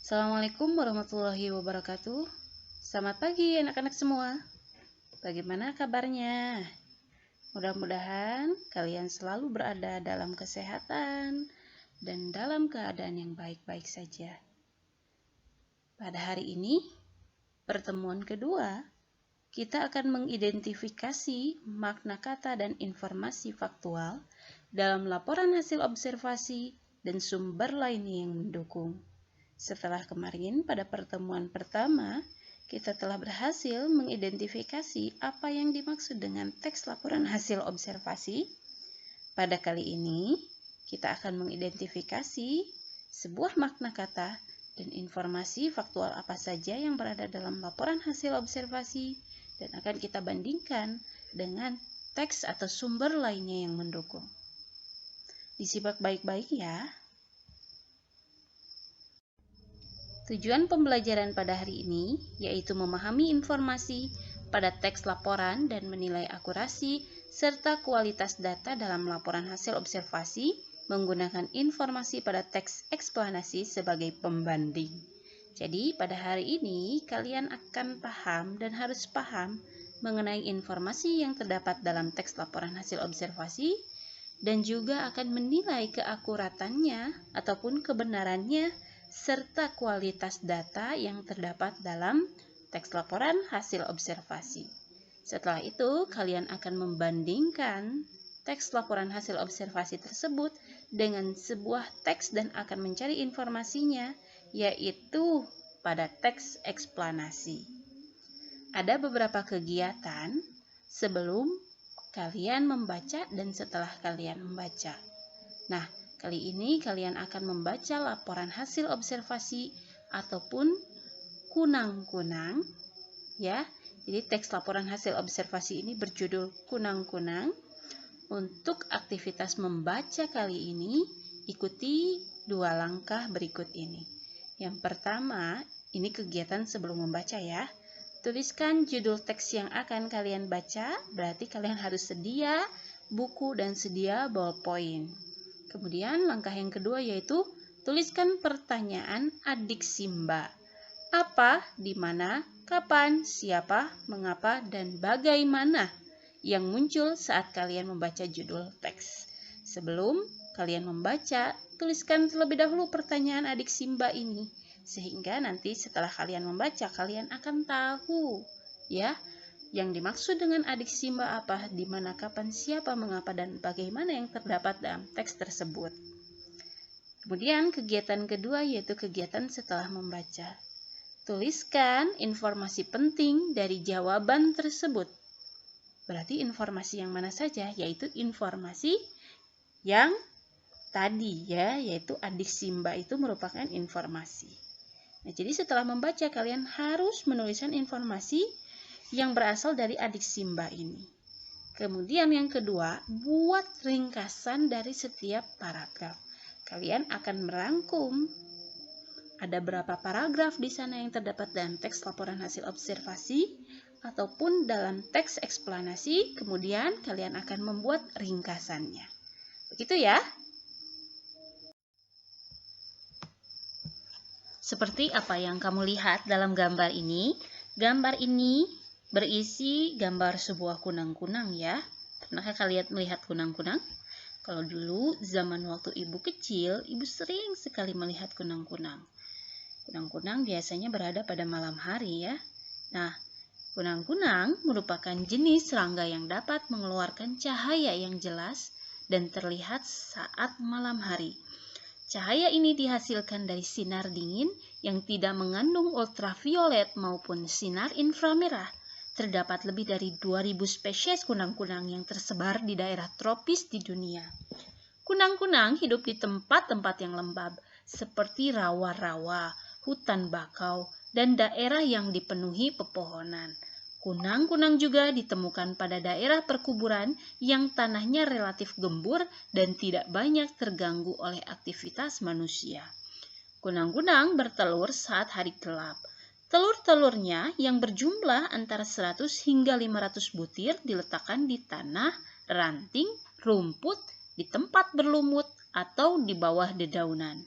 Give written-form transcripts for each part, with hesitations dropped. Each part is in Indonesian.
Assalamualaikum warahmatullahi wabarakatuh. Selamat pagi anak-anak semua. Bagaimana kabarnya? Mudah-mudahan kalian selalu berada dalam kesehatan dan dalam keadaan yang baik-baik saja. Pada hari ini, pertemuan kedua, kita akan mengidentifikasi makna kata dan informasi faktual dalam laporan hasil observasi dan sumber lainnya yang mendukung. Setelah kemarin pada pertemuan pertama, kita telah berhasil mengidentifikasi apa yang dimaksud dengan teks laporan hasil observasi. Pada kali ini, kita akan mengidentifikasi sebuah makna kata dan informasi faktual apa saja yang berada dalam laporan hasil observasi dan akan kita bandingkan dengan teks atau sumber lainnya yang mendukung. Disimak baik-baik ya. Tujuan pembelajaran pada hari ini yaitu memahami informasi pada teks laporan dan menilai akurasi serta kualitas data dalam laporan hasil observasi menggunakan informasi pada teks eksplanasi sebagai pembanding. Jadi pada hari ini kalian akan paham dan harus paham mengenai informasi yang terdapat dalam teks laporan hasil observasi dan juga akan menilai keakuratannya ataupun kebenarannya serta kualitas data yang terdapat dalam teks laporan hasil observasi. Setelah itu, kalian akan membandingkan teks laporan hasil observasi tersebut dengan sebuah teks dan akan mencari informasinya, yaitu pada teks eksplanasi. Ada beberapa kegiatan sebelum kalian membaca dan setelah kalian membaca. Nah, kali ini kalian akan membaca laporan hasil observasi ataupun kunang-kunang ya. Jadi teks laporan hasil observasi ini berjudul kunang-kunang. Untuk aktivitas membaca kali ini, ikuti 2 langkah berikut ini. Yang pertama, ini kegiatan sebelum membaca ya. Tuliskan judul teks yang akan kalian baca, berarti kalian harus sedia buku dan sedia ballpoint. Kemudian langkah yang kedua yaitu tuliskan pertanyaan adik Simba. Apa, di mana, kapan, siapa, mengapa, dan bagaimana yang muncul saat kalian membaca judul teks. Sebelum kalian membaca, tuliskan terlebih dahulu pertanyaan adik Simba ini. Sehingga nanti setelah kalian membaca, kalian akan tahu ya yang dimaksud dengan adik Simba apa, di mana, kapan, siapa, mengapa, dan bagaimana yang terdapat dalam teks tersebut. Kemudian kegiatan kedua yaitu kegiatan setelah membaca. Tuliskan informasi penting dari jawaban tersebut. Berarti informasi yang mana saja? Yaitu informasi yang tadi ya, yaitu adik Simba itu merupakan informasi. Nah, jadi setelah membaca kalian harus menuliskan informasi yang berasal dari adik Simba ini. Kemudian yang kedua, buat ringkasan dari setiap paragraf. Kalian akan merangkum ada berapa paragraf di sana yang terdapat dalam teks laporan hasil observasi ataupun dalam teks eksplanasi, kemudian kalian akan membuat ringkasannya. Begitu ya. Seperti apa yang kamu lihat dalam gambar ini. Gambar ini berisi gambar sebuah kunang-kunang ya. Pernahkah kalian melihat kunang-kunang? Kalau dulu zaman waktu ibu kecil, ibu sering sekali melihat kunang-kunang. Kunang-kunang biasanya berada pada malam hari ya. Nah, kunang-kunang merupakan jenis serangga yang dapat mengeluarkan cahaya yang jelas dan terlihat saat malam hari. Cahaya ini dihasilkan dari sinar dingin yang tidak mengandung ultraviolet maupun sinar inframerah. Terdapat lebih dari 2000 spesies kunang-kunang yang tersebar di daerah tropis di dunia. Kunang-kunang hidup di tempat-tempat yang lembab seperti rawa-rawa, hutan bakau, dan daerah yang dipenuhi pepohonan. Kunang-kunang juga ditemukan pada daerah perkuburan yang tanahnya relatif gembur dan tidak banyak terganggu oleh aktivitas manusia. Kunang-kunang bertelur saat hari gelap. Telur-telurnya yang berjumlah antara 100 hingga 500 butir diletakkan di tanah, ranting, rumput, di tempat berlumut, atau di bawah dedaunan.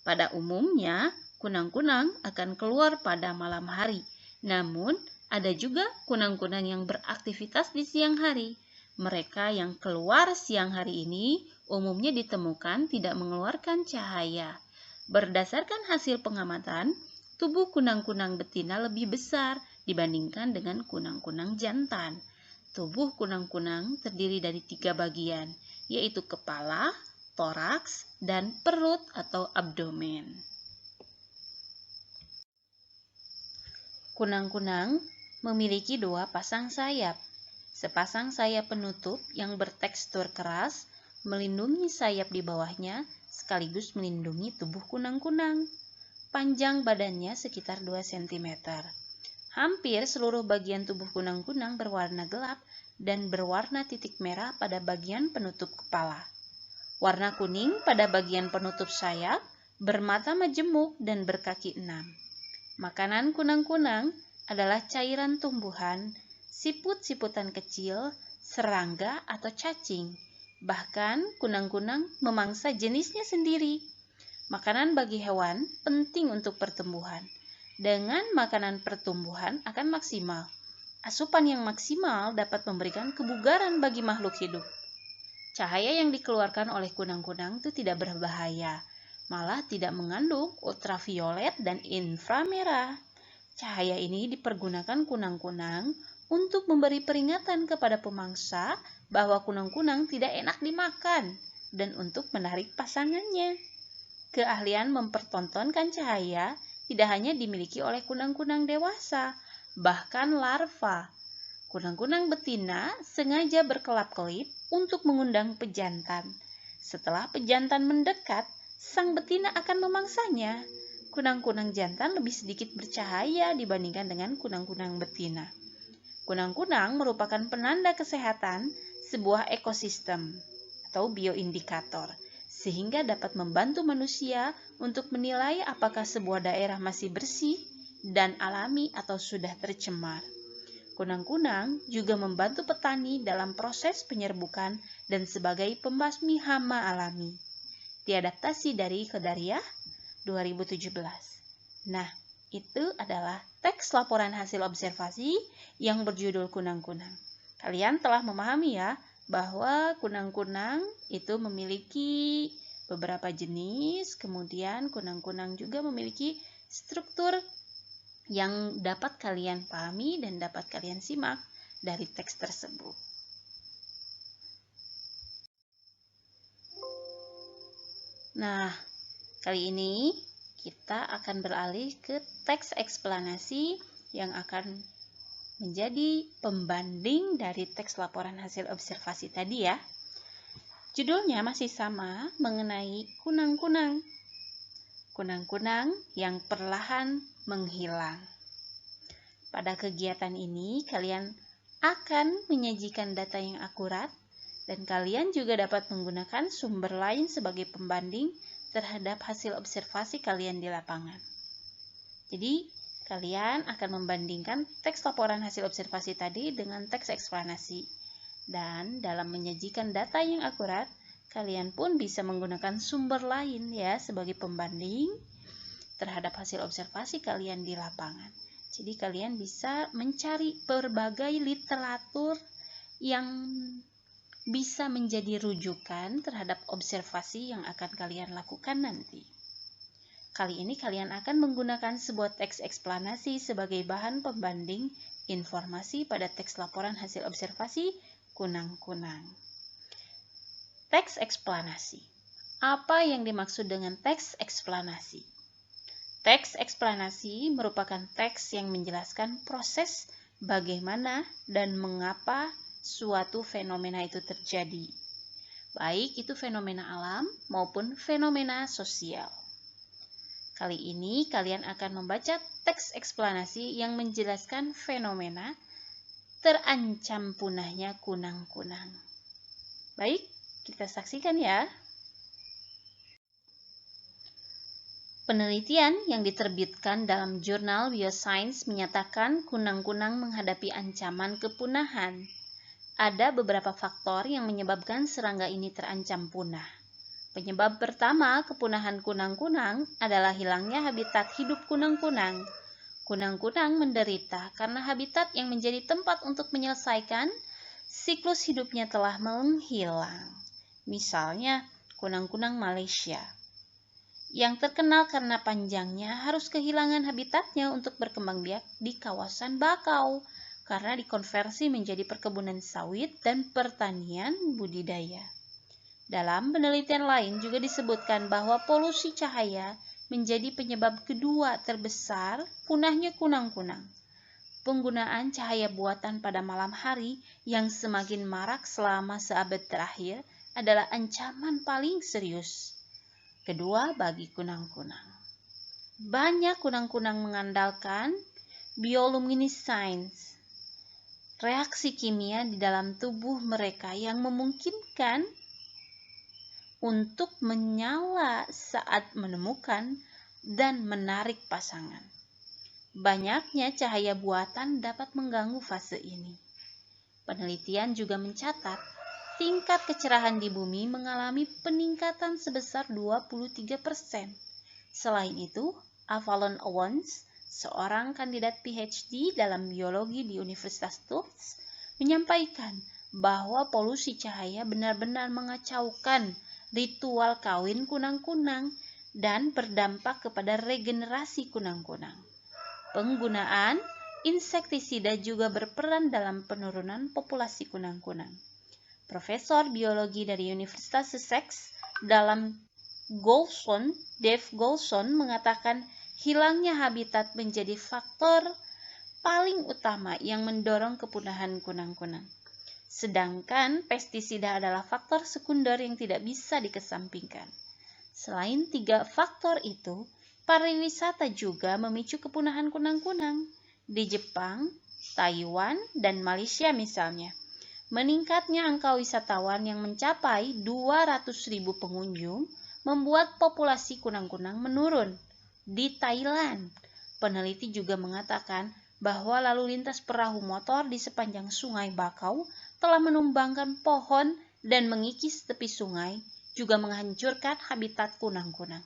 Pada umumnya, kunang-kunang akan keluar pada malam hari. Namun, ada juga kunang-kunang yang beraktivitas di siang hari. Mereka yang keluar siang hari ini umumnya ditemukan tidak mengeluarkan cahaya. Berdasarkan hasil pengamatan, tubuh kunang-kunang betina lebih besar dibandingkan dengan kunang-kunang jantan. Tubuh kunang-kunang terdiri dari 3 bagian, yaitu kepala, toraks, dan perut atau abdomen. Kunang-kunang memiliki 2 pasang sayap. Sepasang sayap penutup yang bertekstur keras melindungi sayap di bawahnya sekaligus melindungi tubuh kunang-kunang. Panjang badannya sekitar 2 cm. Hampir seluruh bagian tubuh kunang-kunang berwarna gelap dan berwarna titik merah pada bagian penutup kepala. Warna kuning pada bagian penutup sayap, bermata majemuk dan berkaki 6. Makanan kunang-kunang adalah cairan tumbuhan, siput-siputan kecil, serangga atau cacing. Bahkan kunang-kunang memangsa jenisnya sendiri. Makanan bagi hewan penting untuk pertumbuhan. Dengan makanan pertumbuhan akan maksimal. Asupan yang maksimal dapat memberikan kebugaran bagi makhluk hidup. Cahaya yang dikeluarkan oleh kunang-kunang itu tidak berbahaya, malah tidak mengandung ultraviolet dan inframerah. Cahaya ini dipergunakan kunang-kunang untuk memberi peringatan kepada pemangsa bahwa kunang-kunang tidak enak dimakan dan untuk menarik pasangannya. Keahlian mempertontonkan cahaya tidak hanya dimiliki oleh kunang-kunang dewasa, bahkan larva. Kunang-kunang betina sengaja berkelap-kelip untuk mengundang pejantan. Setelah pejantan mendekat, sang betina akan memangsanya. Kunang-kunang jantan lebih sedikit bercahaya dibandingkan dengan kunang-kunang betina. Kunang-kunang merupakan penanda kesehatan sebuah ekosistem atau bioindikator, sehingga dapat membantu manusia untuk menilai apakah sebuah daerah masih bersih dan alami atau sudah tercemar. Kunang-kunang juga membantu petani dalam proses penyerbukan dan sebagai pembasmi hama alami. Diadaptasi dari Qadariyah 2017. Nah, itu adalah teks laporan hasil observasi yang berjudul kunang-kunang. Kalian telah memahami ya bahwa kunang-kunang itu memiliki beberapa jenis, kemudian kunang-kunang juga memiliki struktur yang dapat kalian pahami dan dapat kalian simak dari teks tersebut. Nah, kali ini kita akan beralih ke teks eksplanasi yang akan menjadi pembanding dari teks laporan hasil observasi tadi ya. Judulnya masih sama, mengenai kunang-kunang. Kunang-kunang yang perlahan menghilang. Pada kegiatan ini, kalian akan menyajikan data yang akurat dan kalian juga dapat menggunakan sumber lain sebagai pembanding terhadap hasil observasi kalian di lapangan. Jadi, kalian akan membandingkan teks laporan hasil observasi tadi dengan teks eksplanasi. Dan dalam menyajikan data yang akurat, kalian pun bisa menggunakan sumber lain ya sebagai pembanding terhadap hasil observasi kalian di lapangan. Jadi kalian bisa mencari berbagai literatur yang bisa menjadi rujukan terhadap observasi yang akan kalian lakukan nanti. Kali ini kalian akan menggunakan sebuah teks eksplanasi sebagai bahan pembanding informasi pada teks laporan hasil observasi kunang-kunang. Teks eksplanasi. Apa yang dimaksud dengan teks eksplanasi? Teks eksplanasi merupakan teks yang menjelaskan proses bagaimana dan mengapa suatu fenomena itu terjadi, baik itu fenomena alam maupun fenomena sosial. Kali ini kalian akan membaca teks eksplanasi yang menjelaskan fenomena terancam punahnya kunang-kunang. Baik, kita saksikan ya. Penelitian yang diterbitkan dalam jurnal Bioscience menyatakan kunang-kunang menghadapi ancaman kepunahan. Ada beberapa faktor yang menyebabkan serangga ini terancam punah. Penyebab pertama kepunahan kunang-kunang adalah hilangnya habitat hidup kunang-kunang. Kunang-kunang menderita karena habitat yang menjadi tempat untuk menyelesaikan siklus hidupnya telah menghilang. Misalnya, kunang-kunang Malaysia yang terkenal karena panjangnya harus kehilangan habitatnya untuk berkembang biak di kawasan bakau karena dikonversi menjadi perkebunan sawit dan pertanian budidaya. Dalam penelitian lain juga disebutkan bahwa polusi cahaya menjadi penyebab kedua terbesar punahnya kunang-kunang. Penggunaan cahaya buatan pada malam hari yang semakin marak selama seabad terakhir adalah ancaman paling serius kedua bagi kunang-kunang. Banyak kunang-kunang mengandalkan bioluminescence, reaksi kimia di dalam tubuh mereka yang memungkinkan untuk menyala saat menemukan dan menarik pasangan. Banyaknya cahaya buatan dapat mengganggu fase ini. Penelitian juga mencatat tingkat kecerahan di bumi mengalami peningkatan sebesar 23%. Selain itu, Avalon Owens, seorang kandidat PhD dalam biologi di Universitas Tufts, menyampaikan bahwa polusi cahaya benar-benar mengacaukan ritual kawin kunang-kunang dan berdampak kepada regenerasi kunang-kunang. Penggunaan insektisida juga berperan dalam penurunan populasi kunang-kunang. Profesor biologi dari Universitas Sussex dalam Dave Golson mengatakan hilangnya habitat menjadi faktor paling utama yang mendorong kepunahan kunang-kunang. Sedangkan pestisida adalah faktor sekunder yang tidak bisa dikesampingkan. Selain tiga faktor itu, pariwisata juga memicu kepunahan kunang-kunang. Di Jepang, Taiwan, dan Malaysia misalnya, meningkatnya angka wisatawan yang mencapai 200.000 pengunjung membuat populasi kunang-kunang menurun. Di Thailand, peneliti juga mengatakan bahwa lalu lintas perahu motor di sepanjang sungai Bakau telah menumbangkan pohon dan mengikis tepi sungai, juga menghancurkan habitat kunang-kunang.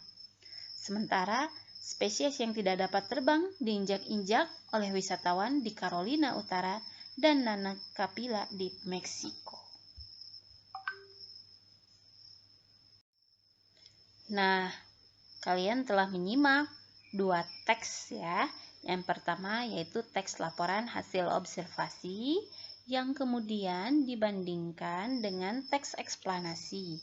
Sementara, spesies yang tidak dapat terbang diinjak-injak oleh wisatawan di Carolina Utara dan Nanacapilla di Meksiko. Nah, kalian telah menyimak dua teks ya. Yang pertama yaitu teks laporan hasil observasi yang kemudian dibandingkan dengan teks eksplanasi.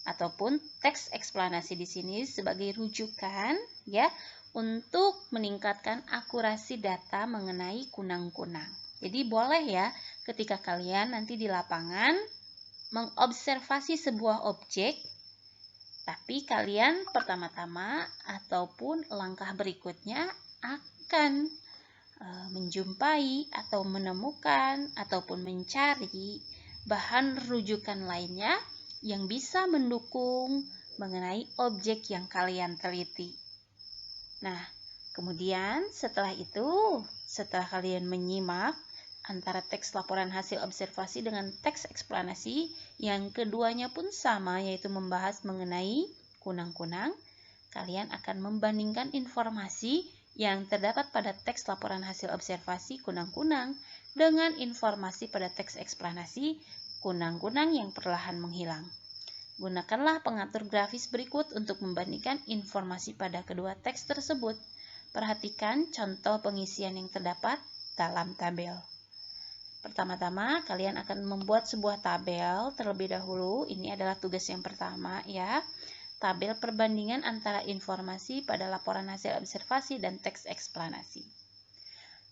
Ataupun teks eksplanasi di sini sebagai rujukan ya untuk meningkatkan akurasi data mengenai kunang-kunang. Jadi boleh ya ketika kalian nanti di lapangan mengobservasi sebuah objek, tapi kalian pertama-tama ataupun langkah berikutnya akan menjumpai atau menemukan ataupun mencari bahan rujukan lainnya yang bisa mendukung mengenai objek yang kalian teliti. Nah, kemudian setelah itu, setelah kalian menyimak antara teks laporan hasil observasi dengan teks eksplanasi, yang keduanya pun sama, yaitu membahas mengenai kunang-kunang, kalian akan membandingkan informasi yang terdapat pada teks laporan hasil observasi kunang-kunang dengan informasi pada teks eksplanasi kunang-kunang yang perlahan menghilang. Gunakanlah pengatur grafis berikut untuk membandingkan informasi pada kedua teks tersebut. Perhatikan contoh pengisian yang terdapat dalam tabel. Pertama-tama, kalian akan membuat sebuah tabel terlebih dahulu. Ini adalah tugas yang pertama ya. Tabel perbandingan antara informasi pada laporan hasil observasi dan teks eksplanasi.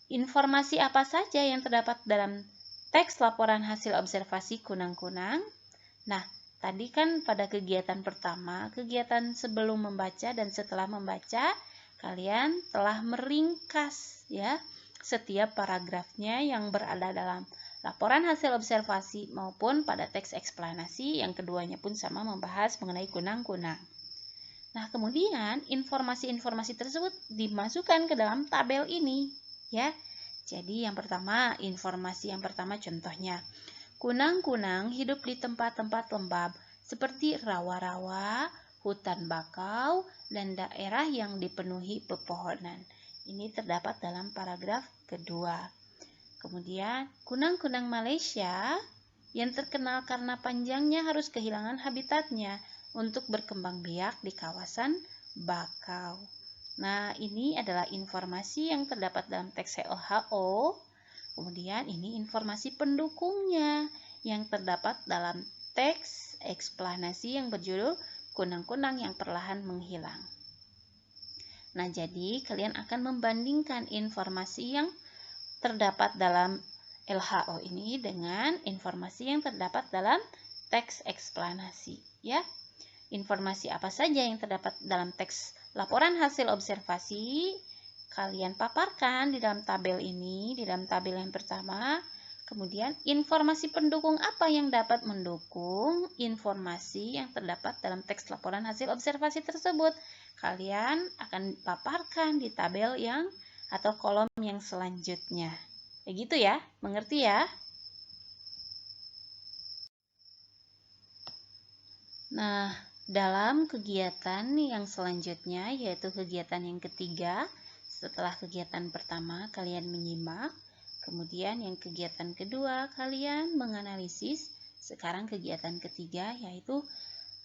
Informasi apa saja yang terdapat dalam teks laporan hasil observasi kunang-kunang? Nah, tadi kan pada kegiatan pertama, kegiatan sebelum membaca dan setelah membaca, kalian telah meringkas ya setiap paragrafnya yang berada dalam laporan hasil observasi maupun pada teks eksplanasi, yang keduanya pun sama membahas mengenai kunang-kunang. Nah, kemudian informasi-informasi tersebut dimasukkan ke dalam tabel ini ya. Jadi yang pertama, informasi yang pertama contohnya, kunang-kunang hidup di tempat-tempat lembab seperti rawa-rawa, hutan bakau, dan daerah yang dipenuhi pepohonan. Ini terdapat dalam paragraf kedua. Kemudian, kunang-kunang Malaysia yang terkenal karena panjangnya harus kehilangan habitatnya untuk berkembang biak di kawasan bakau. Nah, ini adalah informasi yang terdapat dalam teks WHO. Kemudian ini informasi pendukungnya yang terdapat dalam teks eksplanasi yang berjudul Kunang-kunang yang perlahan menghilang. Nah, jadi kalian akan membandingkan informasi yang terdapat dalam LHO ini dengan informasi yang terdapat dalam teks eksplanasi, ya. Informasi apa saja yang terdapat dalam teks laporan hasil observasi kalian paparkan di dalam tabel ini, di dalam tabel yang pertama. Kemudian informasi pendukung apa yang dapat mendukung informasi yang terdapat dalam teks laporan hasil observasi tersebut. Kalian akan paparkan di tabel yang atau kolom yang selanjutnya. Begitu ya, mengerti ya? Nah, dalam kegiatan yang selanjutnya, yaitu kegiatan yang ketiga, setelah kegiatan pertama kalian menyimak, kemudian yang kegiatan kedua kalian menganalisis, sekarang kegiatan ketiga yaitu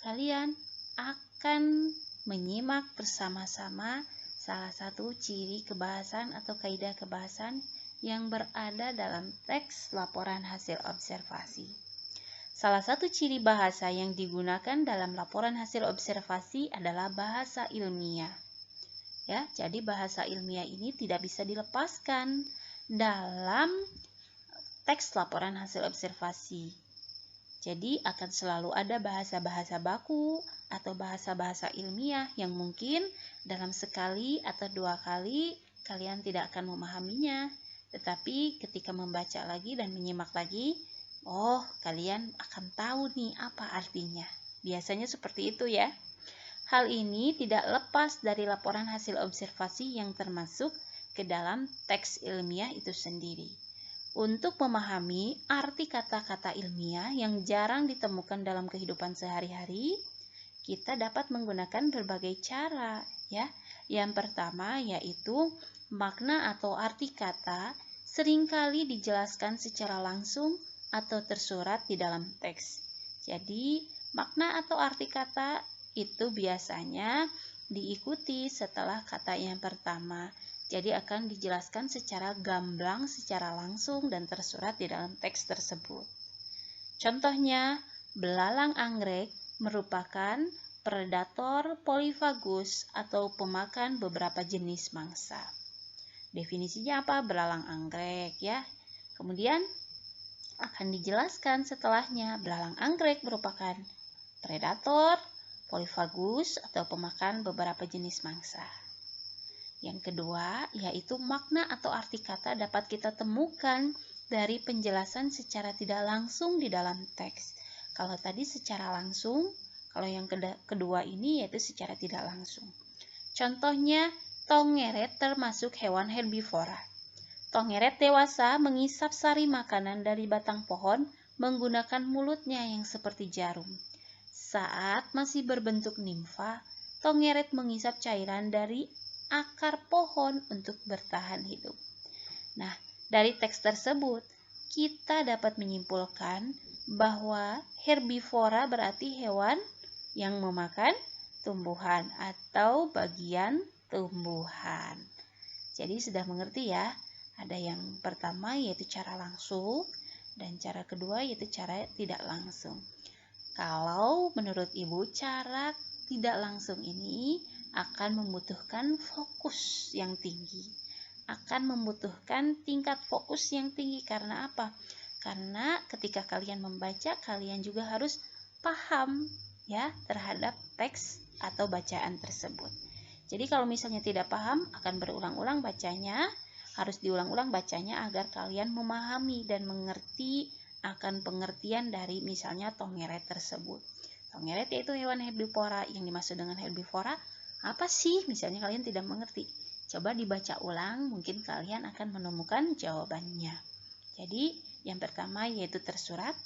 kalian akan menyimak bersama-sama salah satu ciri kebahasan atau kaidah kebahasan yang berada dalam teks laporan hasil observasi. Salah satu ciri bahasa yang digunakan dalam laporan hasil observasi adalah bahasa ilmiah. Ya, jadi bahasa ilmiah ini tidak bisa dilepaskan dalam teks laporan hasil observasi. Jadi akan selalu ada bahasa-bahasa baku atau bahasa-bahasa ilmiah yang mungkin dalam sekali atau dua kali kalian tidak akan memahaminya. Tetapi ketika membaca lagi dan menyimak lagi, oh, kalian akan tahu nih apa artinya. Biasanya seperti itu ya. Hal ini tidak lepas dari laporan hasil observasi yang termasuk ke dalam teks ilmiah itu sendiri. Untuk memahami arti kata-kata ilmiah yang jarang ditemukan dalam kehidupan sehari-hari, kita dapat menggunakan berbagai cara ya. Yang pertama yaitu makna atau arti kata seringkali dijelaskan secara langsung atau tersurat di dalam teks. Jadi, makna atau arti kata itu biasanya diikuti setelah kata yang pertama. Jadi akan dijelaskan secara gamblang, secara langsung dan tersurat di dalam teks tersebut. Contohnya, belalang anggrek merupakan predator polifagus atau pemakan beberapa jenis mangsa. Definisinya apa? Belalang anggrek ya. Kemudian akan dijelaskan setelahnya, belalang anggrek merupakan predator polifagus atau pemakan beberapa jenis mangsa. Yang kedua, yaitu makna atau arti kata dapat kita temukan dari penjelasan secara tidak langsung di dalam teks. Kalau tadi secara langsung, kalau yang kedua ini yaitu secara tidak langsung. Contohnya, tongeret termasuk hewan herbivora. Tongeret dewasa mengisap sari makanan dari batang pohon menggunakan mulutnya yang seperti jarum. Saat masih berbentuk nimfa, tongeret mengisap cairan dari akar pohon untuk bertahan hidup. Nah, dari teks tersebut, kita dapat menyimpulkan bahwa herbivora berarti hewan yang memakan tumbuhan atau bagian tumbuhan. Jadi sudah mengerti ya, ada yang pertama yaitu cara langsung dan cara kedua yaitu cara tidak langsung. Kalau menurut Ibu, cara tidak langsung ini akan membutuhkan fokus yang tinggi. Akan membutuhkan tingkat fokus yang tinggi. Karena apa? Karena ketika kalian membaca, kalian juga harus paham ya terhadap teks atau bacaan tersebut. Jadi kalau misalnya tidak paham, akan berulang-ulang bacanya, harus diulang-ulang bacanya agar kalian memahami dan mengerti akan pengertian dari misalnya tongeret tersebut. Tongeret yaitu hewan herbivora. Yang dimaksud dengan herbivora apa sih? Misalnya kalian tidak mengerti. Coba dibaca ulang, mungkin kalian akan menemukan jawabannya. Jadi yang pertama yaitu tersurat,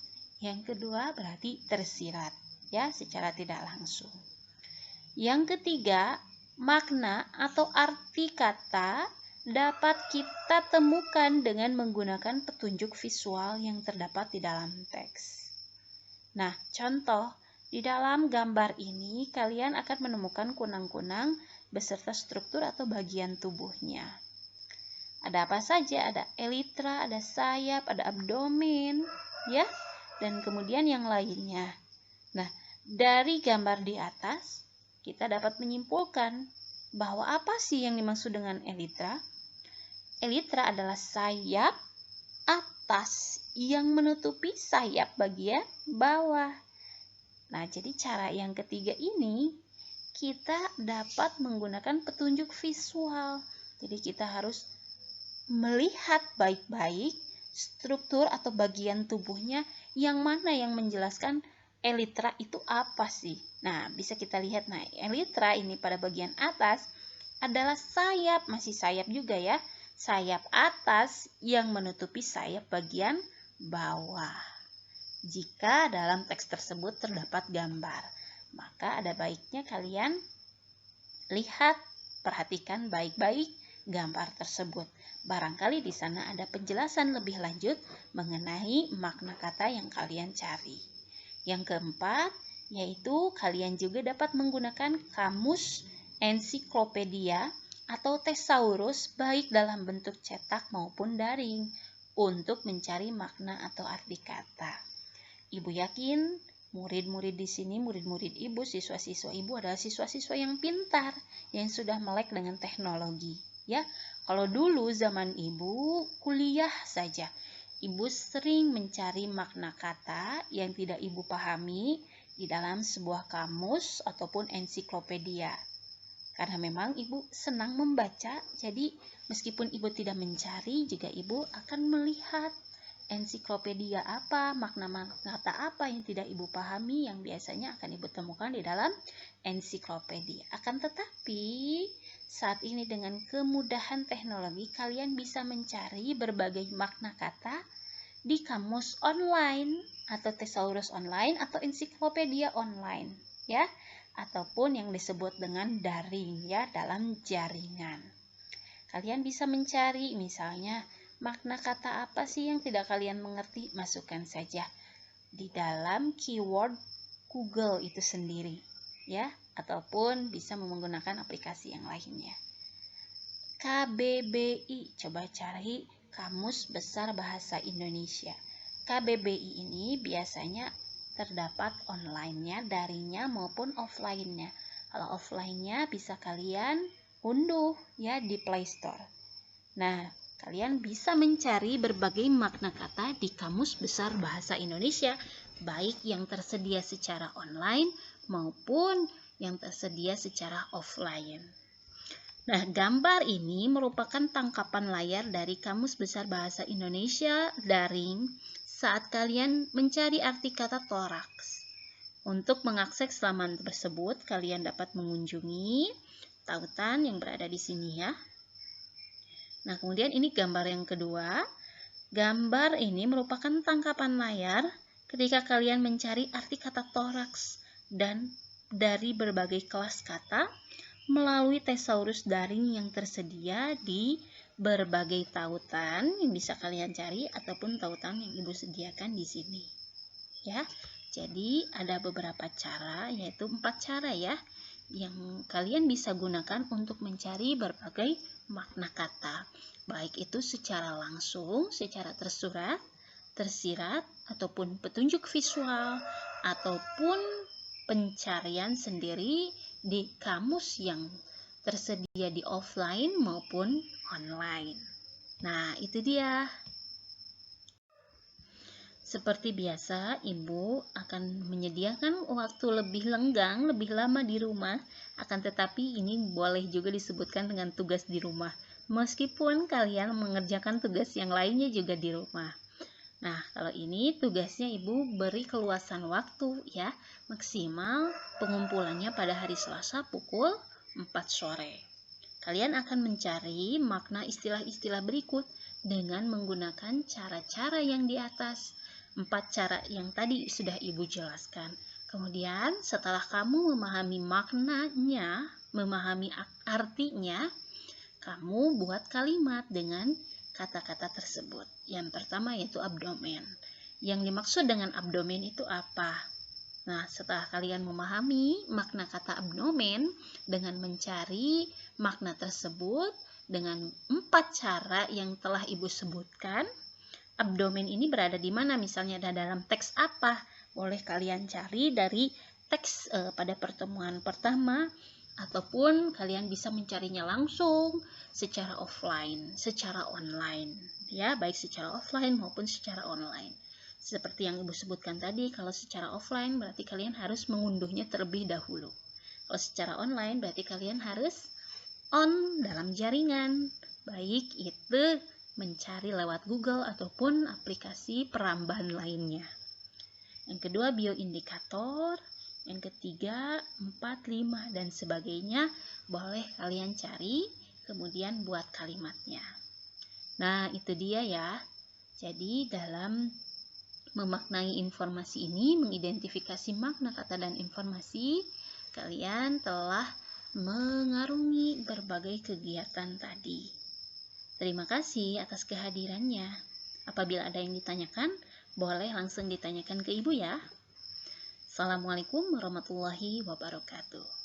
yang kedua berarti tersirat. ya, secara tidak langsung. Yang ketiga, makna atau arti kata dapat kita temukan dengan menggunakan petunjuk visual yang terdapat di dalam teks. Nah, contoh, di dalam gambar ini kalian akan menemukan kunang-kunang beserta struktur atau bagian tubuhnya. Ada apa saja? Ada elitra, ada sayap, ada abdomen, ya, dan kemudian yang lainnya. Nah, dari gambar di atas, kita dapat menyimpulkan bahwa apa sih yang dimaksud dengan elitra? Elitra adalah sayap atas yang menutupi sayap bagian bawah. Nah, jadi cara yang ketiga ini kita dapat menggunakan petunjuk visual. Jadi kita harus melihat baik-baik struktur atau bagian tubuhnya yang mana yang menjelaskan elitra itu apa sih. Nah, bisa kita lihat, nah, elitra ini pada bagian atas adalah sayap, masih sayap juga ya, sayap atas yang menutupi sayap bagian bawah. Jika dalam teks tersebut terdapat gambar, maka ada baiknya kalian lihat, perhatikan baik-baik gambar tersebut. Barangkali di sana ada penjelasan lebih lanjut mengenai makna kata yang kalian cari. Yang keempat, yaitu kalian juga dapat menggunakan kamus, ensiklopedia, atau tesaurus baik dalam bentuk cetak maupun daring untuk mencari makna atau arti kata. Ibu yakin murid-murid di sini, murid-murid ibu, siswa-siswa ibu adalah siswa-siswa yang pintar, yang sudah melek dengan teknologi. Ya, kalau dulu zaman ibu kuliah saja, ibu sering mencari makna kata yang tidak ibu pahami di dalam sebuah kamus ataupun ensiklopedia. Karena memang ibu senang membaca, jadi meskipun ibu tidak mencari, juga ibu akan melihat ensiklopedia apa, makna kata apa yang tidak ibu pahami yang biasanya akan ibu temukan di dalam ensiklopedia. Akan tetapi, saat ini dengan kemudahan teknologi, kalian bisa mencari berbagai makna kata di kamus online atau tesaurus online atau ensiklopedia online, ya, ataupun yang disebut dengan daring, ya, dalam jaringan. Kalian bisa mencari misalnya makna kata apa sih yang tidak kalian mengerti, masukkan saja di dalam keyword Google itu sendiri, ya, ataupun bisa menggunakan aplikasi yang lainnya. KBBI, coba cari Kamus Besar Bahasa Indonesia. KBBI ini biasanya terdapat online-nya, daringnya maupun offline-nya. Kalau offline-nya bisa kalian unduh ya di Play Store. Nah, kalian bisa mencari berbagai makna kata di Kamus Besar Bahasa Indonesia, baik yang tersedia secara online maupun yang tersedia secara offline. Nah, gambar ini merupakan tangkapan layar dari Kamus Besar Bahasa Indonesia daring saat kalian mencari arti kata toraks. Untuk mengakses laman tersebut, kalian dapat mengunjungi tautan yang berada di sini ya. Nah, kemudian ini gambar yang kedua. Gambar ini merupakan tangkapan layar ketika kalian mencari arti kata toraks dan dari berbagai kelas kata melalui tesaurus daring yang tersedia di berbagai tautan yang bisa kalian cari ataupun tautan yang ibu sediakan di sini. Ya, jadi ada beberapa cara, yaitu 4 cara ya, yang kalian bisa gunakan untuk mencari berbagai makna kata, baik itu secara langsung, secara tersurat, tersirat, ataupun petunjuk visual, ataupun pencarian sendiri di kamus yang tersedia di offline maupun online. Nah, itu dia. Seperti biasa, Ibu akan menyediakan waktu lebih lenggang, lebih lama di rumah, akan tetapi ini boleh juga disebutkan dengan tugas di rumah, meskipun kalian mengerjakan tugas yang lainnya juga di rumah. Nah, kalau ini tugasnya Ibu beri keluasan waktu ya, maksimal pengumpulannya pada hari Selasa pukul 4 sore. Kalian akan mencari makna istilah-istilah berikut dengan menggunakan cara-cara yang di atas. 4 cara yang tadi sudah Ibu jelaskan. Kemudian setelah kamu memahami maknanya, memahami artinya, kamu buat kalimat dengan kata-kata tersebut. Yang pertama yaitu abdomen. Yang dimaksud dengan abdomen itu apa? Nah, setelah kalian memahami makna kata abdomen dengan mencari makna tersebut dengan 4 cara yang telah Ibu sebutkan, abdomen ini berada di mana? Misalnya ada dalam teks apa? Boleh kalian cari dari teks pada pertemuan pertama, ataupun kalian bisa mencarinya langsung secara offline, secara online, ya, baik secara offline maupun secara online. Seperti yang Ibu sebutkan tadi, kalau secara offline berarti kalian harus mengunduhnya terlebih dahulu. Kalau secara online berarti kalian harus on dalam jaringan, baik itu mencari lewat Google ataupun aplikasi perambahan lainnya. Yang kedua, bioindikator. Yang ketiga, 4, 5, dan sebagainya boleh kalian cari, kemudian buat kalimatnya. Nah, itu dia ya. Jadi, dalam memaknai informasi ini, mengidentifikasi makna kata dan informasi, kalian telah mengarungi berbagai kegiatan tadi. Terima kasih atas kehadirannya. Apabila ada yang ditanyakan, boleh langsung ditanyakan ke Ibu ya. Assalamualaikum warahmatullahi wabarakatuh.